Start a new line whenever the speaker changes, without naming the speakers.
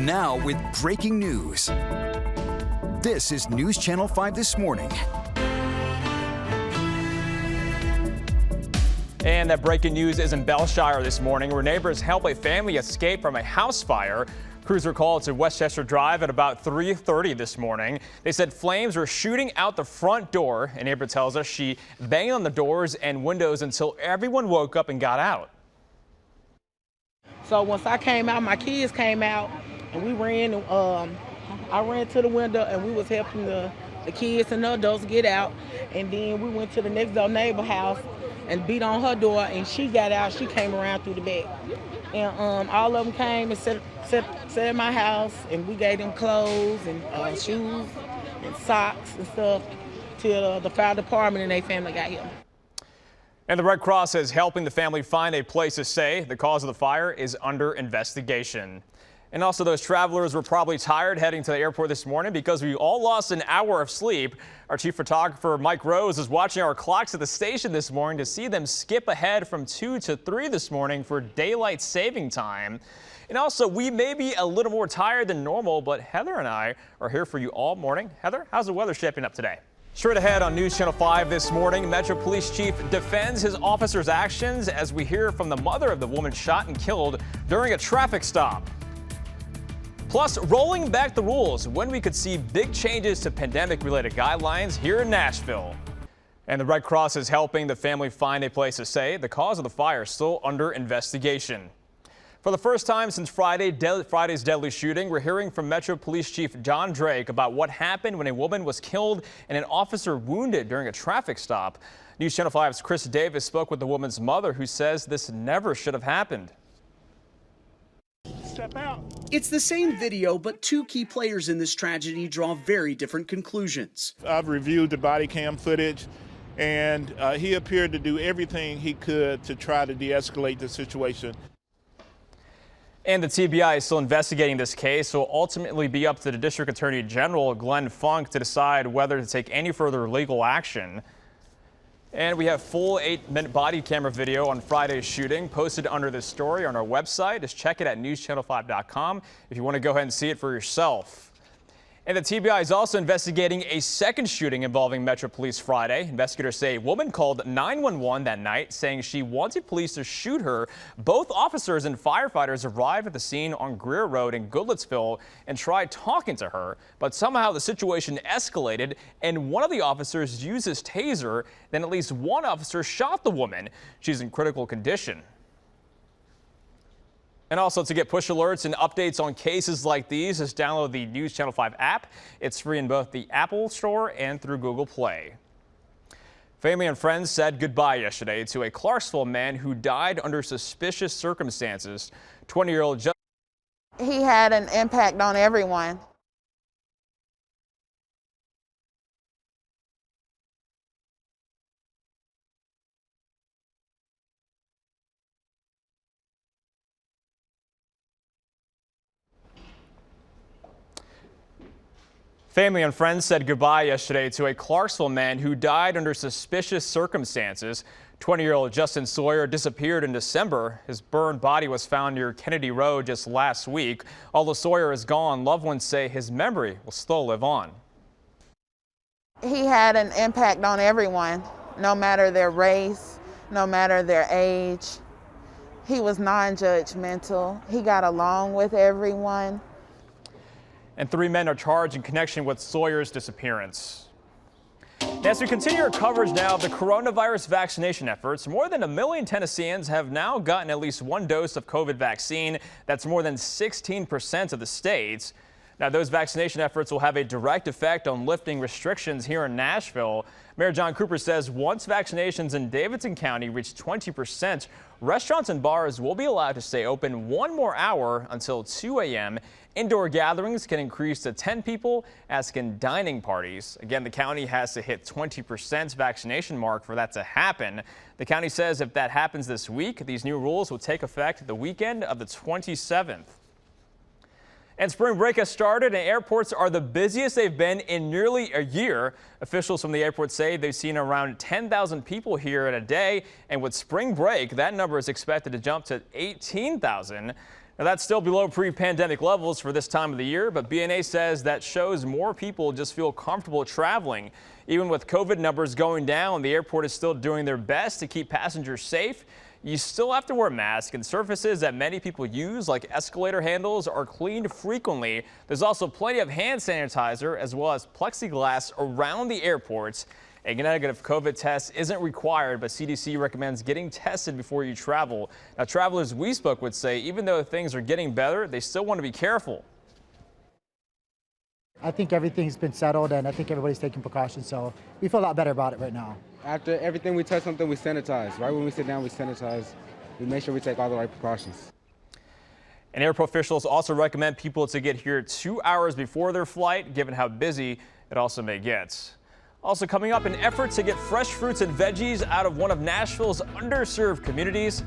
Now with breaking news. This is News Channel 5 This Morning.
And that breaking news is in Bellshire this morning, where neighbors help a family escape from a house fire. Crews were called to Westchester Drive at about 3:30 this morning. They said flames were shooting out the front door. A neighbor tells us she banged on the doors and windows until everyone woke up and got out.
So once I came out, my kids came out, and we ran. I ran to the window, and we was helping the kids and the adults get out. And then we went to the next door neighbor house and beat on her door, and she got out. She came around through the back, and all of them came and sat in my house, and we gave them clothes and shoes and socks and stuff till the fire department and their family got here.
And the Red Cross is helping the family find a place to stay. The cause of the fire is under investigation. And also, those travelers were probably tired heading to the airport this morning because we all lost an hour of sleep. Our chief photographer, Mike Rose, is watching our clocks at the station this morning to see them skip ahead from 2 to 3 this morning for daylight saving time. And also, we may be a little more tired than normal, but Heather and I are here for you all morning. Heather, how's the weather shaping up today? Straight ahead on News Channel 5 this morning, Metro Police Chief defends his officer's actions as we hear from the mother of the woman shot and killed during a traffic stop. Plus, rolling back the rules when we could see big changes to pandemic-related guidelines here in Nashville. And the Red Cross is helping the family find a place to stay. The cause of the fire is still under investigation. For the first time since Friday's deadly shooting, we're hearing from Metro Police Chief John Drake about what happened when a woman was killed and an officer wounded during a traffic stop. News Channel 5's Chris Davis spoke with the woman's mother, who says this never should have happened.
Step out.
It's the same video, but two key players in this tragedy draw very different conclusions.
I've reviewed the body cam footage, and he appeared to do everything he could to try to de-escalate the situation.
And the TBI is still investigating this case, so it will ultimately be up to the District Attorney General, Glenn Funk, to decide whether to take any further legal action. And we have full 8-minute body camera video on Friday's shooting posted under this story on our website. Just check it at newschannel5.com if you want to go ahead and see it for yourself. And the TBI is also investigating a second shooting involving Metro Police Friday. Investigators say a woman called 911 that night saying she wanted police to shoot her. Both officers and firefighters arrived at the scene on Greer Road in Goodlettsville and tried talking to her, but somehow the situation escalated and one of the officers used his taser. Then at least one officer shot the woman. She's in critical condition. And also, to get push alerts and updates on cases like these, just download the News Channel 5 app. It's free in both the Apple Store and through Google Play. Family and friends said goodbye yesterday to a Clarksville man who died under suspicious circumstances. 20-year-old
He had an impact on everyone.
Family and friends said goodbye yesterday to a Clarksville man who died under suspicious circumstances. 20-year-old Justin Sawyer disappeared in December. His burned body was found near Kennedy Road just last week. Although Sawyer is gone, loved ones say his memory will still live on.
He had an impact on everyone, no matter their race, no matter their age. He was non-judgmental. He got along with everyone.
And 3 men are charged in connection with Sawyer's disappearance. As we continue our coverage now of the coronavirus vaccination efforts, more than 1 million Tennesseans have now gotten at least 1 dose of COVID vaccine. That's more than 16% of the states. Now, those vaccination efforts will have a direct effect on lifting restrictions here in Nashville. Mayor John Cooper says once vaccinations in Davidson County reach 20%, restaurants and bars will be allowed to stay open 1 more hour until 2 a.m. Indoor gatherings can increase to 10 people, as can dining parties. Again, the county has to hit 20% vaccination mark for that to happen. The county says if that happens this week, these new rules will take effect the weekend of the 27th. And spring break has started, and airports are the busiest they've been in nearly a year. Officials from the airport say they've seen around 10,000 people here in a day, and with spring break, that number is expected to jump to 18,000. Now, that's still below pre-pandemic levels for this time of the year, but BNA says that shows more people just feel comfortable traveling. Even with COVID numbers going down, the airport is still doing their best to keep passengers safe. You still have to wear masks, and surfaces that many people use, like escalator handles, are cleaned frequently. There's also plenty of hand sanitizer as well as plexiglass around the airports. A negative COVID test isn't required, but CDC recommends getting tested before you travel. Now, travelers we spoke with say even though things are getting better, they still want to be careful.
I think everything's been settled, and I think everybody's taking precautions, so we feel a lot better about it right now.
After everything we touch something, we sanitize. Right when we sit down, we sanitize. We make sure we take all the right precautions.
And airport officials also recommend people to get here 2 hours before their flight, given how busy it also may get. Also coming up, an effort to get fresh fruits and veggies out of one of Nashville's underserved communities.